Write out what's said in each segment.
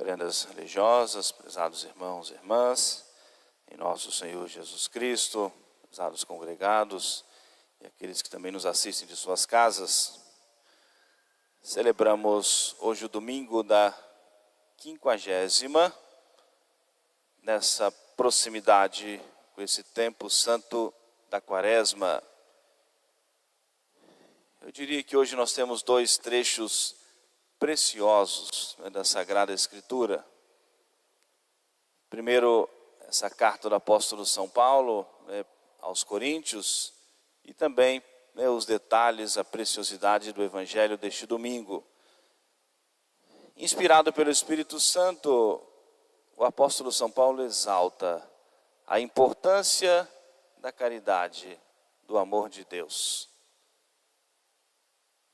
Veredas religiosas, prezados irmãos e irmãs, em nosso Senhor Jesus Cristo, prezados congregados e aqueles que também nos assistem de suas casas, celebramos hoje o domingo da 50ª, nessa proximidade com esse tempo santo da Quaresma. Eu diria que hoje nós temos dois trechos preciosos da Sagrada Escritura. Primeiro, essa carta do apóstolo São Paulo aos Coríntios, e também os detalhes, a preciosidade do Evangelho deste domingo. Inspirado pelo Espírito Santo, o apóstolo São Paulo exalta a importância da caridade, do amor de Deus.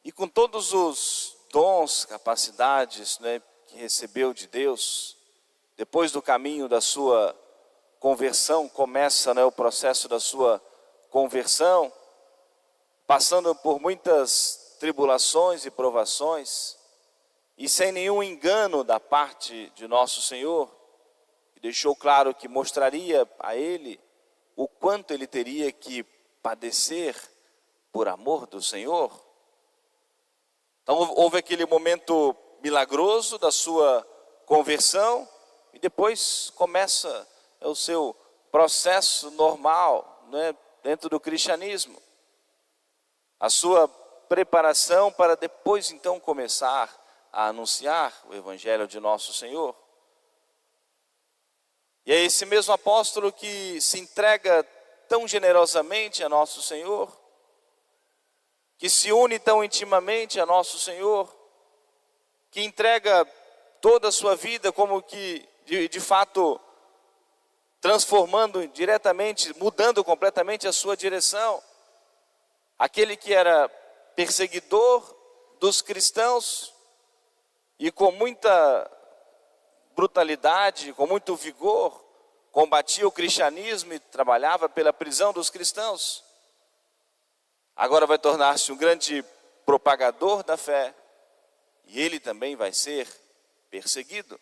E com todos os dons, capacidades que recebeu de Deus, depois do caminho da sua conversão, começa o processo da sua conversão, passando por muitas tribulações e provações, e sem nenhum engano da parte de nosso Senhor, que deixou claro que mostraria a ele o quanto ele teria que padecer por amor do Senhor. Então houve aquele momento milagroso da sua conversão, e depois começa o seu processo normal dentro do cristianismo. A sua preparação para depois então começar a anunciar o Evangelho de nosso Senhor. E é esse mesmo apóstolo que se entrega tão generosamente a nosso Senhor, que se une tão intimamente a nosso Senhor, que entrega toda a sua vida como que, de fato, transformando diretamente, mudando completamente a sua direção. Aquele que era perseguidor dos cristãos e com muita brutalidade, com muito vigor, combatia o cristianismo e trabalhava pela prisão dos cristãos, agora vai tornar-se um grande propagador da fé, e ele também vai ser perseguido.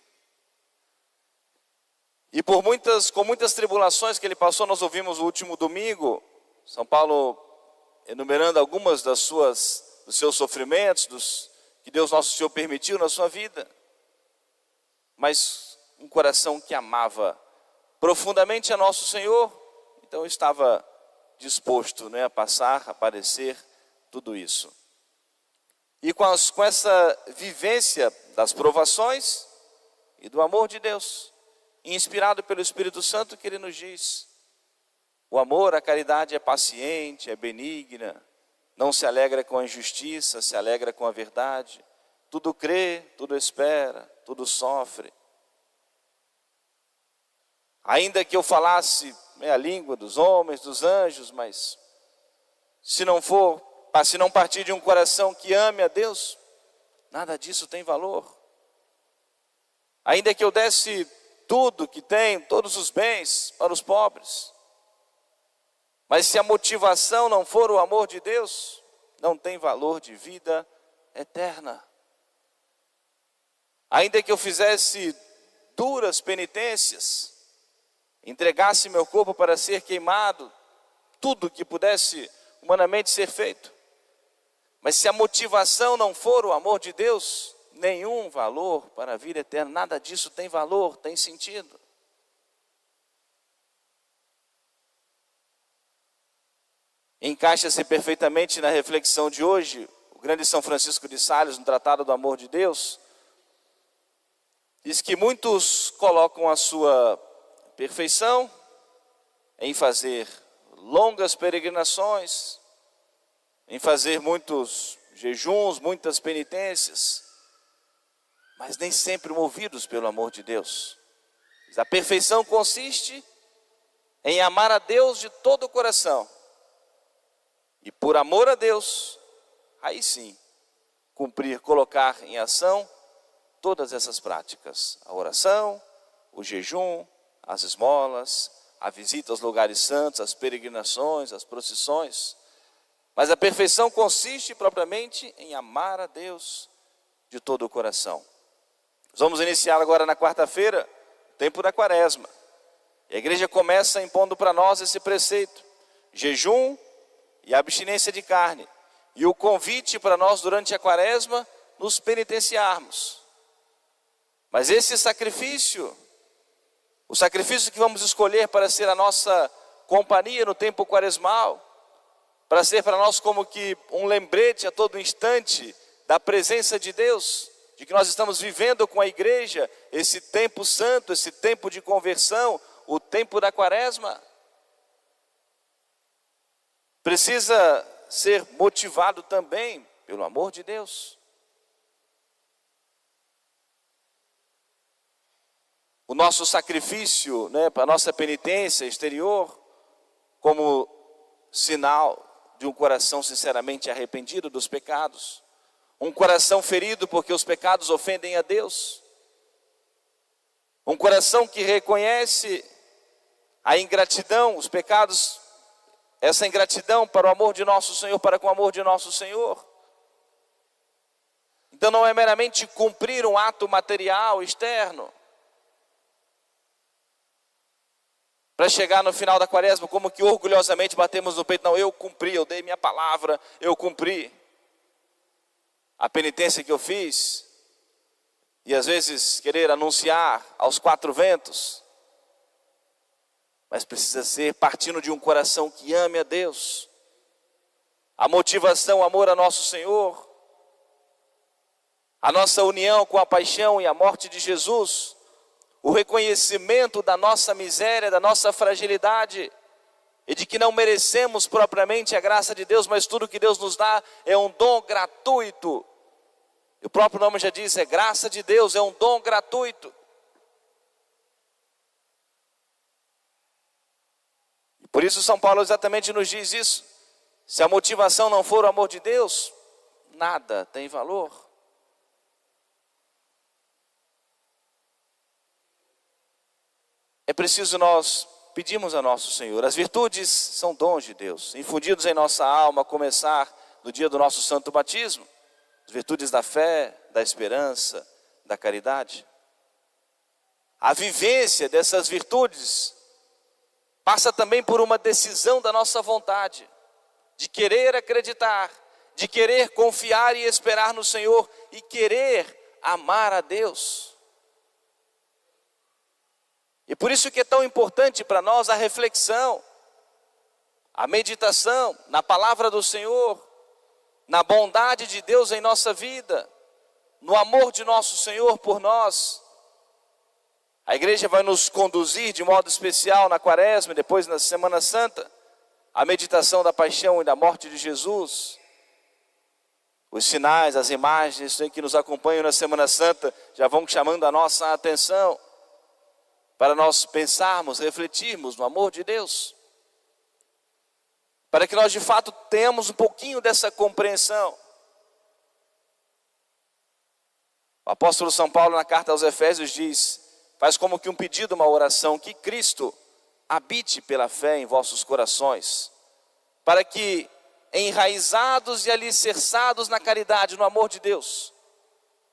E com muitas tribulações que ele passou, nós ouvimos no último domingo, São Paulo enumerando algumas dos seus sofrimentos, que Deus Nosso Senhor permitiu na sua vida, mas um coração que amava profundamente a nosso Senhor, então estava disposto a padecer tudo isso. E com essa vivência das provações e do amor de Deus, inspirado pelo Espírito Santo, que ele nos diz: o amor, a caridade é paciente, é benigna, não se alegra com a injustiça, se alegra com a verdade, tudo crê, tudo espera, tudo sofre. Ainda que eu falasse a língua dos homens, dos anjos, mas se não partir de um coração que ame a Deus, nada disso tem valor. Ainda que eu desse tudo que tenho, todos os bens para os pobres, mas se a motivação não for o amor de Deus, não tem valor de vida eterna. Ainda que eu fizesse duras penitências, entregasse meu corpo para ser queimado, tudo que pudesse humanamente ser feito, mas se a motivação não for o amor de Deus, nenhum valor para a vida eterna, nada disso tem valor, tem sentido. Encaixa-se perfeitamente na reflexão de hoje, o grande São Francisco de Sales, no Tratado do Amor de Deus, diz que muitos colocam a sua perfeição em fazer longas peregrinações, em fazer muitos jejuns, muitas penitências, mas nem sempre movidos pelo amor de Deus. A perfeição consiste em amar a Deus de todo o coração, e por amor a Deus, aí sim, colocar em ação todas essas práticas: a oração, o jejum, as esmolas, a visita aos lugares santos, as peregrinações, as procissões. Mas a perfeição consiste propriamente em amar a Deus de todo o coração. Vamos iniciar agora na quarta-feira, o tempo da quaresma. E a igreja começa impondo para nós esse preceito: jejum e abstinência de carne. E o convite para nós durante a quaresma nos penitenciarmos. Mas esse sacrifício, o sacrifício que vamos escolher para ser a nossa companhia no tempo quaresmal, para ser para nós como que um lembrete a todo instante da presença de Deus, de que nós estamos vivendo com a igreja esse tempo santo, esse tempo de conversão, o tempo da quaresma, precisa ser motivado também pelo amor de Deus. O nosso sacrifício, para a nossa penitência exterior, como sinal de um coração sinceramente arrependido dos pecados, um coração ferido porque os pecados ofendem a Deus, um coração que reconhece a ingratidão, os pecados, essa ingratidão para o amor de nosso Senhor, para com o amor de nosso Senhor. Então não é meramente cumprir um ato material externo, para chegar no final da quaresma como que orgulhosamente batemos no peito: não, eu cumpri, eu dei minha palavra, eu cumpri a penitência que eu fiz. E às vezes querer anunciar aos quatro ventos, mas precisa ser partindo de um coração que ame a Deus. A motivação, o amor a nosso Senhor, a nossa união com a paixão e a morte de Jesus, o reconhecimento da nossa miséria, da nossa fragilidade, e de que não merecemos propriamente a graça de Deus, mas tudo que Deus nos dá é um dom gratuito. O próprio nome já diz, é graça de Deus, é um dom gratuito. Por isso São Paulo exatamente nos diz isso: se a motivação não for o amor de Deus, nada tem valor. É preciso nós pedirmos a nosso Senhor. As virtudes são dons de Deus, infundidos em nossa alma, a começar no dia do nosso santo batismo. As virtudes da fé, da esperança, da caridade. A vivência dessas virtudes passa também por uma decisão da nossa vontade, de querer acreditar, de querer confiar e esperar no Senhor, e querer amar a Deus. E por isso que é tão importante para nós a reflexão, a meditação na palavra do Senhor, na bondade de Deus em nossa vida, no amor de nosso Senhor por nós. A igreja vai nos conduzir de modo especial na quaresma e depois na Semana Santa, a meditação da paixão e da morte de Jesus. Os sinais, as imagens que nos acompanham na Semana Santa já vão chamando a nossa atenção, para nós pensarmos, refletirmos no amor de Deus, para que nós de fato tenhamos um pouquinho dessa compreensão. O apóstolo São Paulo na carta aos Efésios diz, faz como que um pedido, uma oração: que Cristo habite pela fé em vossos corações, para que, enraizados e alicerçados na caridade, no amor de Deus,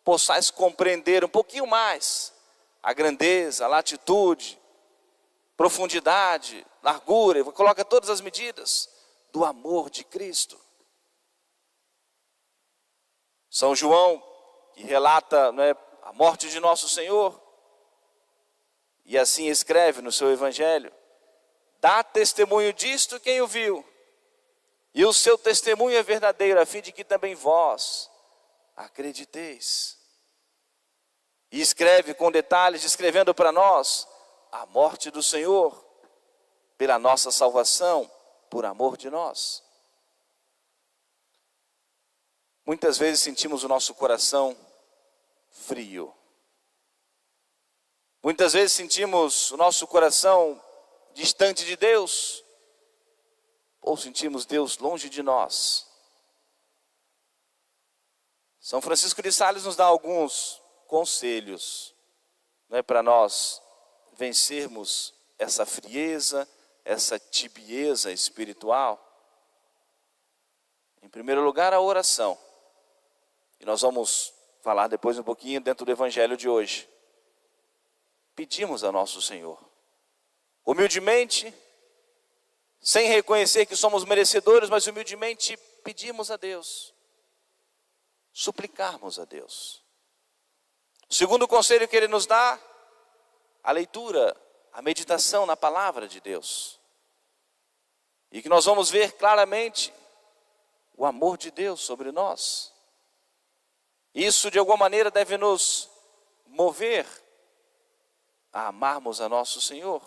possais compreender um pouquinho mais a grandeza, a latitude, profundidade, largura, coloca todas as medidas do amor de Cristo. São João, que relata a morte de nosso Senhor, e assim escreve no seu evangelho: dá testemunho disto quem o viu, e o seu testemunho é verdadeiro, a fim de que também vós acrediteis. E escreve com detalhes, descrevendo para nós a morte do Senhor, pela nossa salvação, por amor de nós. Muitas vezes sentimos o nosso coração frio. Muitas vezes sentimos o nosso coração distante de Deus, ou sentimos Deus longe de nós. São Francisco de Sales nos dá alguns conselhos, para nós vencermos essa frieza, essa tibieza espiritual. Em primeiro lugar, a oração. E nós vamos falar depois um pouquinho dentro do evangelho de hoje. Pedimos a nosso Senhor, humildemente, sem reconhecer que somos merecedores, mas humildemente pedimos a Deus, suplicarmos a Deus. O segundo conselho que Ele nos dá, a leitura, a meditação na palavra de Deus. E que nós vamos ver claramente o amor de Deus sobre nós. Isso de alguma maneira deve nos mover a amarmos a nosso Senhor.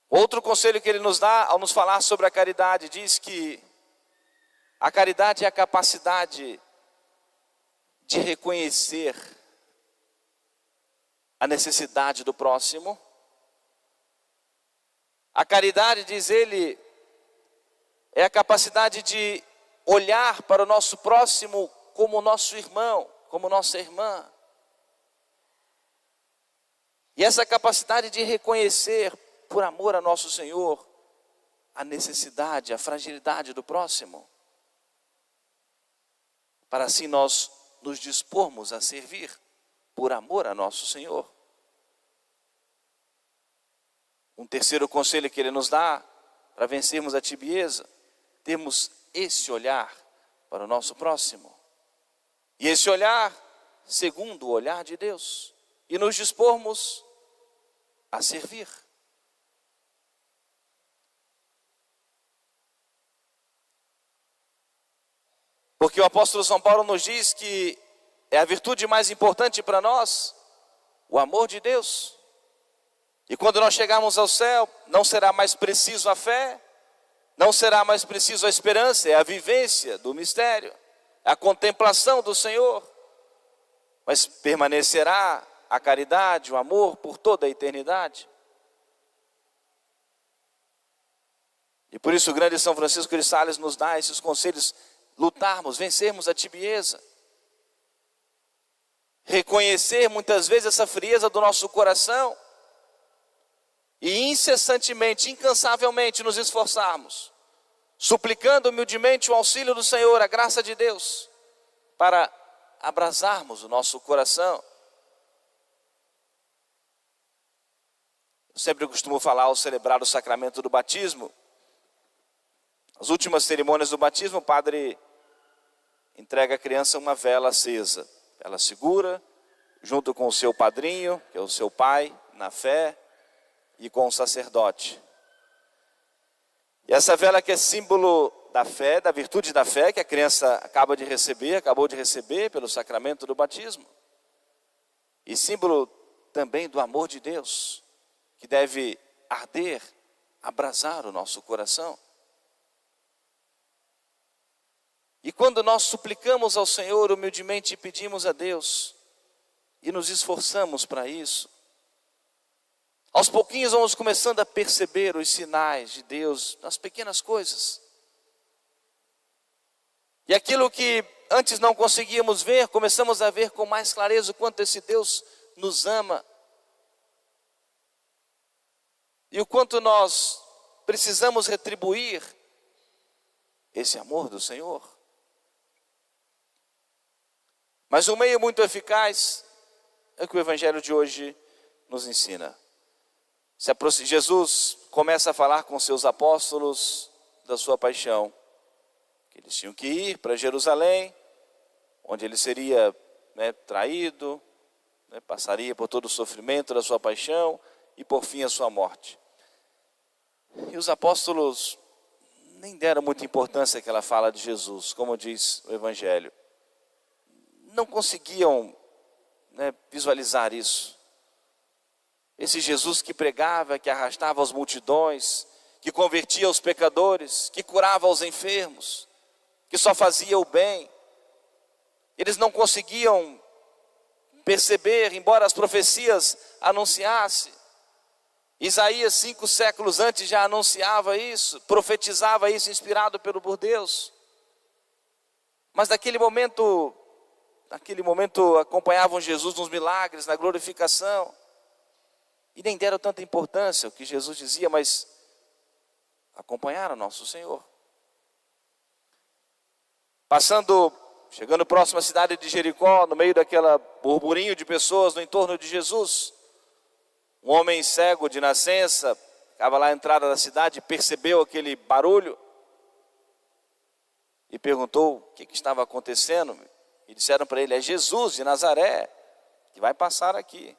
Outro conselho que Ele nos dá ao nos falar sobre a caridade, diz que a caridade é a capacidade de reconhecer a necessidade do próximo. A caridade, diz ele, é a capacidade de olhar para o nosso próximo como nosso irmão, como nossa irmã. E essa capacidade de reconhecer, por amor a nosso Senhor, a necessidade, a fragilidade do próximo, para assim nós nos dispormos a servir, por amor a nosso Senhor. Um terceiro conselho que Ele nos dá, para vencermos a tibieza, temos esse olhar para o nosso próximo. E esse olhar, segundo o olhar de Deus, e nos dispormos a servir. Porque o apóstolo São Paulo nos diz que é a virtude mais importante para nós, o amor de Deus. E quando nós chegarmos ao céu, não será mais preciso a fé, não será mais preciso a esperança, é a vivência do mistério, é a contemplação do Senhor. Mas permanecerá a caridade, o amor por toda a eternidade. E por isso o grande São Francisco de Sales nos dá esses conselhos: lutarmos, vencermos a tibieza. Reconhecer muitas vezes essa frieza do nosso coração e incessantemente, incansavelmente nos esforçarmos, suplicando humildemente o auxílio do Senhor, a graça de Deus, para abrasarmos o nosso coração. Eu sempre costumo falar ao celebrar o sacramento do batismo. As últimas cerimônias do batismo, o padre entrega à criança uma vela acesa. Ela segura, junto com o seu padrinho, que é o seu pai, na fé, e com o sacerdote. E essa vela que é símbolo da fé, da virtude da fé, que a criança acabou de receber pelo sacramento do batismo. E símbolo também do amor de Deus, que deve arder, abrasar o nosso coração. E quando nós suplicamos ao Senhor, humildemente pedimos a Deus, e nos esforçamos para isso, aos pouquinhos vamos começando a perceber os sinais de Deus nas pequenas coisas. E aquilo que antes não conseguíamos ver, começamos a ver com mais clareza o quanto esse Deus nos ama. E o quanto nós precisamos retribuir esse amor do Senhor. Mas um meio muito eficaz é o que o Evangelho de hoje nos ensina. Jesus começa a falar com seus apóstolos da sua paixão, que eles tinham que ir para Jerusalém, onde ele seria traído, passaria por todo o sofrimento da sua paixão e por fim a sua morte. E os apóstolos nem deram muita importância àquela fala de Jesus, como diz o Evangelho. Não conseguiam visualizar isso. Esse Jesus que pregava, que arrastava as multidões, que convertia os pecadores, que curava os enfermos, que só fazia o bem. Eles não conseguiam perceber, embora as profecias anunciassem. Isaías 5 séculos antes já anunciava isso, profetizava isso, inspirado por Deus. Mas naquele momento acompanhavam Jesus nos milagres, na glorificação. E nem deram tanta importância ao que Jesus dizia, mas acompanharam nosso Senhor. Chegando próximo à cidade de Jericó, no meio daquela burburinho de pessoas no entorno de Jesus, um homem cego de nascença, estava lá à entrada da cidade, percebeu aquele barulho e perguntou o que estava acontecendo. E disseram para ele: é Jesus de Nazaré que vai passar aqui.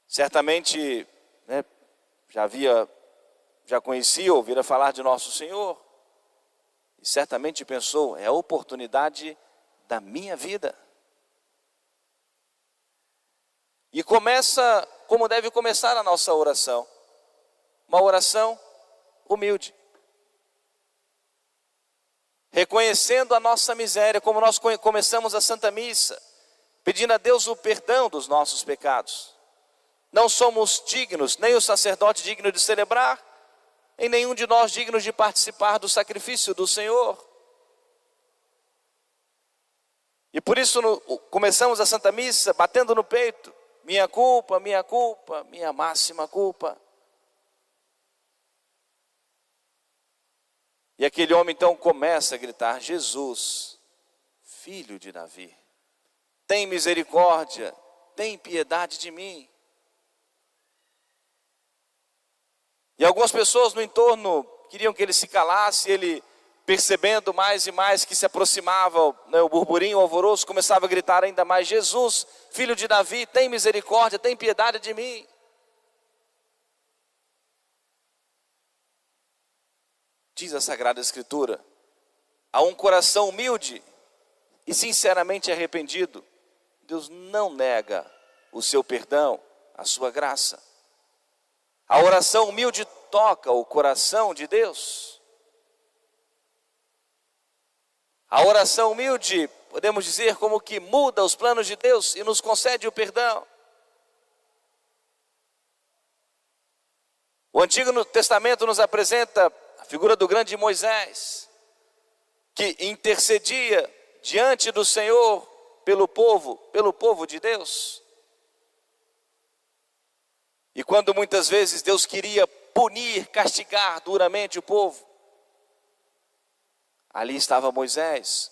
Certamente, né, já conhecia, ouvira falar de Nosso Senhor, e certamente pensou: é a oportunidade da minha vida. E começa como deve começar a nossa oração, uma oração humilde, reconhecendo a nossa miséria, como nós começamos a Santa Missa, pedindo a Deus o perdão dos nossos pecados. Não somos dignos, nem o sacerdote digno de celebrar, e nenhum de nós dignos de participar do sacrifício do Senhor. E por isso começamos a Santa Missa batendo no peito: minha culpa, minha máxima culpa. E aquele homem então começa a gritar: Jesus, filho de Davi, tem misericórdia, tem piedade de mim. E algumas pessoas no entorno queriam que ele se calasse. Ele, percebendo mais e mais que se aproximava, né, o burburinho, o alvoroço, começava a gritar ainda mais: Jesus, filho de Davi, tem misericórdia, tem piedade de mim. Diz a Sagrada Escritura: a um coração humilde e sinceramente arrependido, Deus não nega o seu perdão, a sua graça. A oração humilde toca o coração de Deus. A oração humilde, podemos dizer, como que muda os planos de Deus e nos concede o perdão. O Antigo Testamento nos apresenta a figura do grande Moisés, que intercedia diante do Senhor pelo povo de Deus. E quando muitas vezes Deus queria punir, castigar duramente o povo, ali estava Moisés,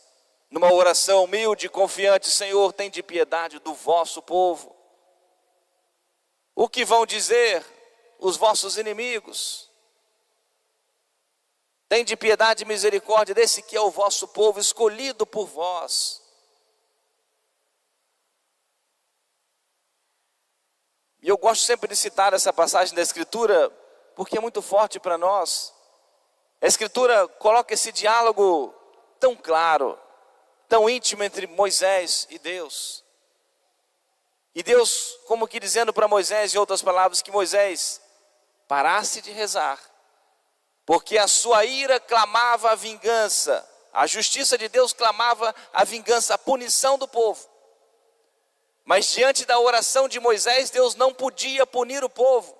numa oração humilde e confiante: Senhor, tem de piedade do vosso povo. O que vão dizer os vossos inimigos? Tem de piedade e misericórdia desse que é o vosso povo, escolhido por vós. E eu gosto sempre de citar essa passagem da Escritura, porque é muito forte para nós. A Escritura coloca esse diálogo tão claro, tão íntimo entre Moisés e Deus. E Deus, como que dizendo para Moisés, em outras palavras, que Moisés parasse de rezar, porque a sua ira clamava a vingança, a justiça de Deus clamava a vingança, a punição do povo. Mas diante da oração de Moisés, Deus não podia punir o povo,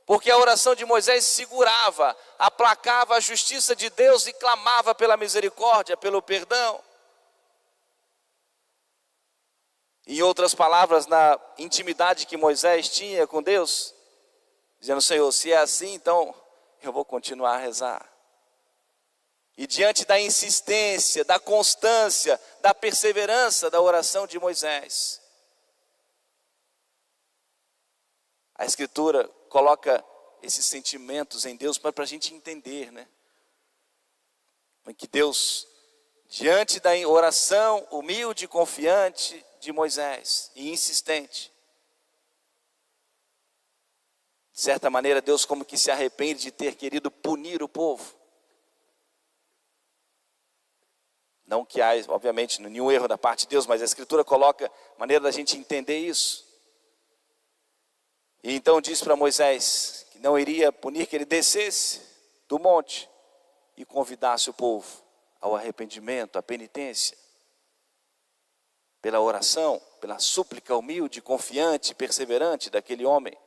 porque a oração de Moisés segurava, aplacava a justiça de Deus e clamava pela misericórdia, pelo perdão. Em outras palavras, na intimidade que Moisés tinha com Deus, dizendo: Senhor, se é assim, então eu vou continuar a rezar. E diante da insistência, da constância, da perseverança da oração de Moisés, a Escritura coloca esses sentimentos em Deus para a gente entender, né? Que Deus, diante da oração humilde e confiante de Moisés, e insistente, de certa maneira Deus como que se arrepende de ter querido punir o povo. Não que há, obviamente, nenhum erro da parte de Deus, mas a Escritura coloca maneira da gente entender isso. E então diz para Moisés que não iria punir, que ele descesse do monte e convidasse o povo ao arrependimento, à penitência, pela oração, pela súplica humilde, confiante, perseverante daquele homem,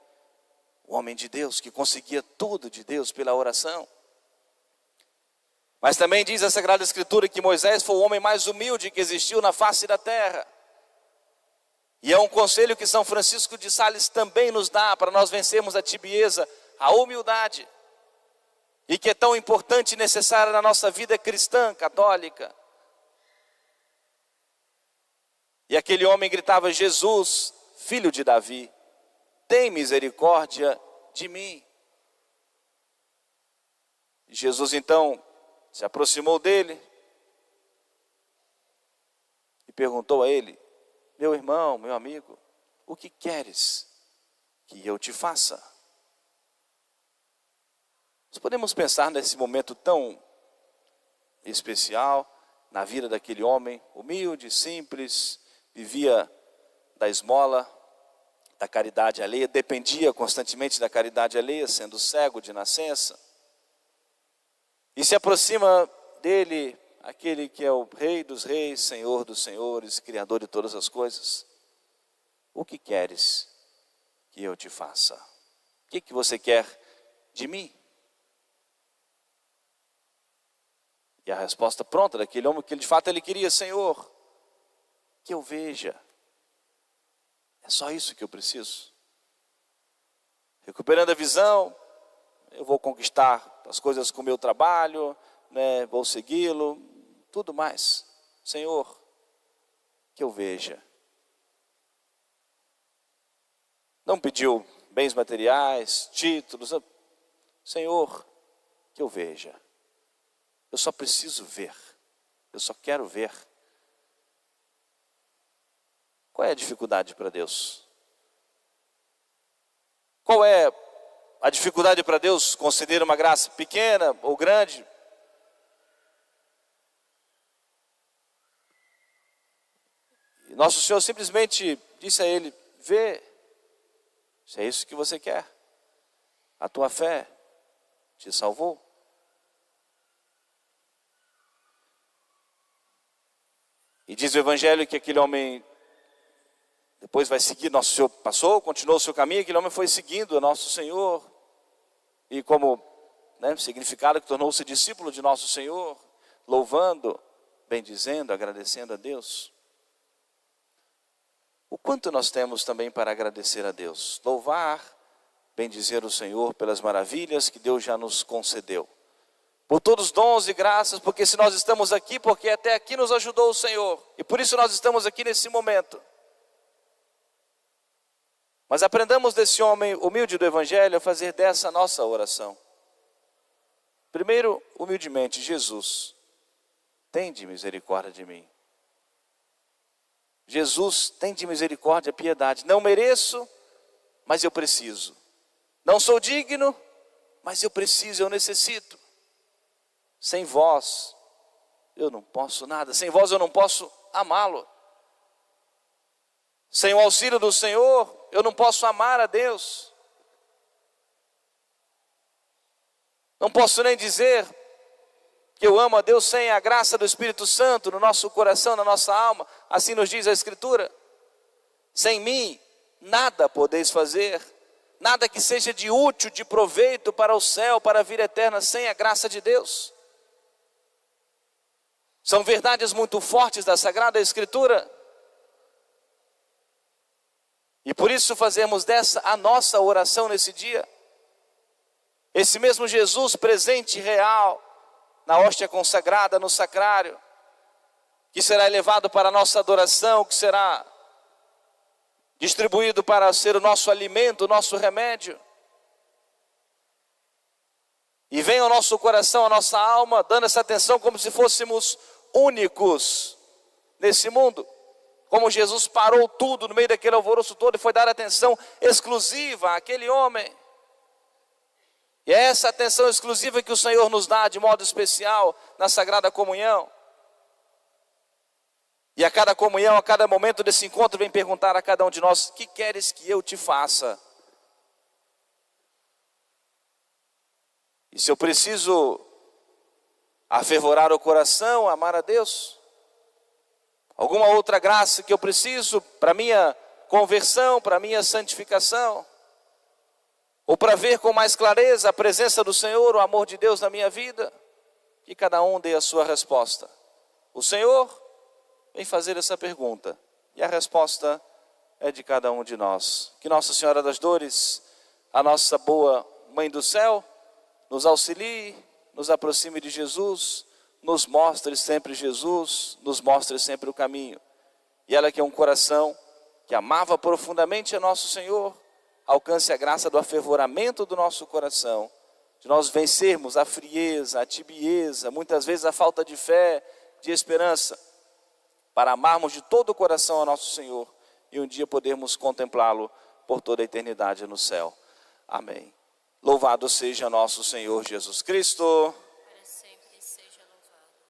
o homem de Deus que conseguia tudo de Deus pela oração. Mas também diz a Sagrada Escritura que Moisés foi o homem mais humilde que existiu na face da terra. E é um conselho que São Francisco de Sales também nos dá para nós vencermos a tibieza, a humildade. E que é tão importante e necessária na nossa vida cristã, católica. E aquele homem gritava: Jesus, filho de Davi, tem misericórdia de mim. E Jesus então se aproximou dele e perguntou a ele: meu irmão, meu amigo, o que queres que eu te faça? Nós podemos pensar nesse momento tão especial na vida daquele homem, humilde, simples, vivia da esmola, da caridade alheia, dependia constantemente da caridade alheia, sendo cego de nascença. E se aproxima dele aquele que é o Rei dos reis, Senhor dos senhores, Criador de todas as coisas. O que queres que eu te faça? O que você quer de mim? E a resposta pronta daquele homem, que de fato ele queria: Senhor, que eu veja. É só isso que eu preciso. Recuperando a visão, eu vou conquistar as coisas com o meu trabalho, né, vou segui-lo, tudo mais. Senhor, que eu veja. Não pediu bens materiais, títulos. Senhor, que eu veja. Eu só preciso ver. Eu só quero ver. Qual é a dificuldade para Deus? Qual é a dificuldade para Deus conceder uma graça pequena ou grande? E nosso Senhor simplesmente disse a ele: vê, se é isso que você quer. A tua fé te salvou. E diz o Evangelho que aquele homem depois vai seguir, nosso Senhor passou, continuou o seu caminho, aquele homem foi seguindo a nosso Senhor. E como significado que tornou-se discípulo de nosso Senhor, louvando, bendizendo, agradecendo a Deus. O quanto nós temos também para agradecer a Deus, louvar, bendizer o Senhor pelas maravilhas que Deus já nos concedeu. Por todos os dons e graças, porque se nós estamos aqui, porque até aqui nos ajudou o Senhor. E por isso nós estamos aqui nesse momento. Mas aprendamos desse homem humilde do Evangelho a fazer dessa nossa oração. Primeiro, humildemente: Jesus, tende misericórdia de mim. Jesus, tende misericórdia, piedade. Não mereço, mas eu preciso. Não sou digno, mas eu preciso, eu necessito. Sem vós, eu não posso nada. Sem vós, eu não posso amá-lo. Sem o auxílio do Senhor, eu não posso amar a Deus. Não posso nem dizer que eu amo a Deus sem a graça do Espírito Santo no nosso coração, na nossa alma. Assim nos diz a Escritura. Sem mim, nada podeis fazer. Nada que seja de útil, de proveito para o céu, para a vida eterna, sem a graça de Deus. São verdades muito fortes da Sagrada Escritura. E por isso fazemos dessa a nossa oração nesse dia. Esse mesmo Jesus presente e real, na hóstia consagrada, no sacrário, que será elevado para a nossa adoração, que será distribuído para ser o nosso alimento, o nosso remédio. E vem ao nosso coração, à nossa alma, dando essa atenção como se fôssemos únicos nesse mundo. Como Jesus parou tudo no meio daquele alvoroço todo e foi dar atenção exclusiva àquele homem. E é essa atenção exclusiva que o Senhor nos dá de modo especial na Sagrada Comunhão. E a cada comunhão, a cada momento desse encontro, vem perguntar a cada um de nós: que queres que eu te faça? E se eu preciso afervorar o coração, amar a Deus, alguma outra graça que eu preciso para minha conversão, para minha santificação, ou para ver com mais clareza a presença do Senhor, o amor de Deus na minha vida, que cada um dê a sua resposta. O Senhor vem fazer essa pergunta, e a resposta é de cada um de nós. Que Nossa Senhora das Dores, a nossa boa Mãe do Céu, nos auxilie, nos aproxime de Jesus, nos mostre sempre Jesus, nos mostre sempre o caminho. E ela que é um coração que amava profundamente a nosso Senhor, alcance a graça do afervoramento do nosso coração, de nós vencermos a frieza, a tibieza, muitas vezes a falta de fé, de esperança, para amarmos de todo o coração a nosso Senhor e um dia podermos contemplá-lo por toda a eternidade no céu. Amém. Louvado seja nosso Senhor Jesus Cristo.